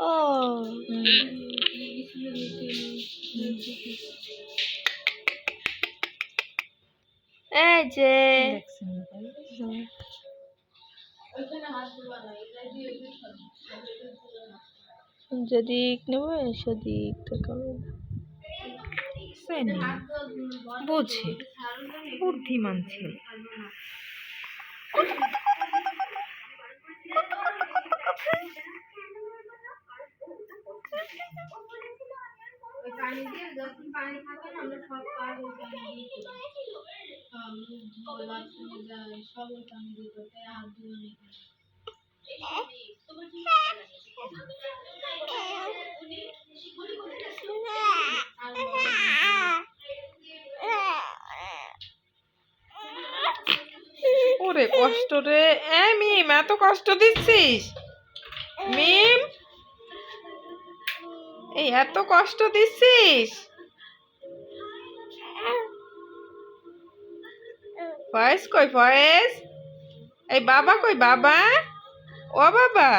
ও এই যে যেদিক নেবো সেদিক দেখাবো। বুঝে বুদ্ধিমান ছেলে। ওরে কষ্ট রে, মিম এত কষ্ট দিচ্ছিস? মিম এই এত কষ্ট দিচ্ছিস? ফয়েজ কই ফয়েজ? এই বাবা কই বাবা? ও বাবা,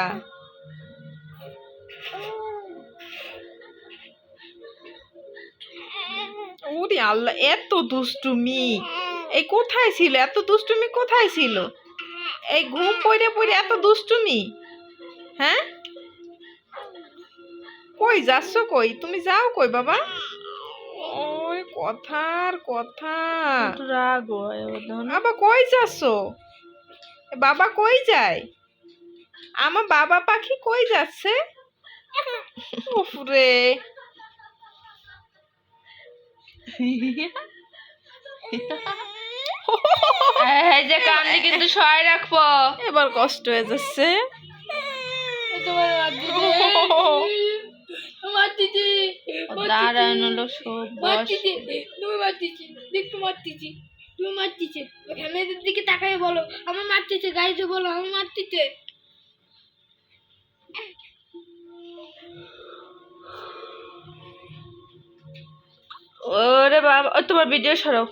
ওরে আল্লাহ এত দুষ্টুমি! এই কোথায় ছিল এত দুষ্টুমি? কোথায় ছিল এই ঘুম পড়ে পড়ে এত দুষ্টুমি? হ্যাঁ কই যাচ্ছ? কই তুমি যাও কই বাবা? ওই কথার কথা। রাগ হয় বাবা কই যাচ্ছ? বাবা কই যায়? আমার বাবা পাখি কই যাচ্ছে? উফরে এই যে কান্দি কিন্তু সহায় রাখবো। এবার কষ্ট হয়ে যাচ্ছে। দাঁড়ানো হলো সব ক্যামেরার দিকে তাকাই বলো আমার মারতেছে, গাইতে বলো আমার মারতেছে। ওরে বাবা, তোমার ভিডিও সরাও।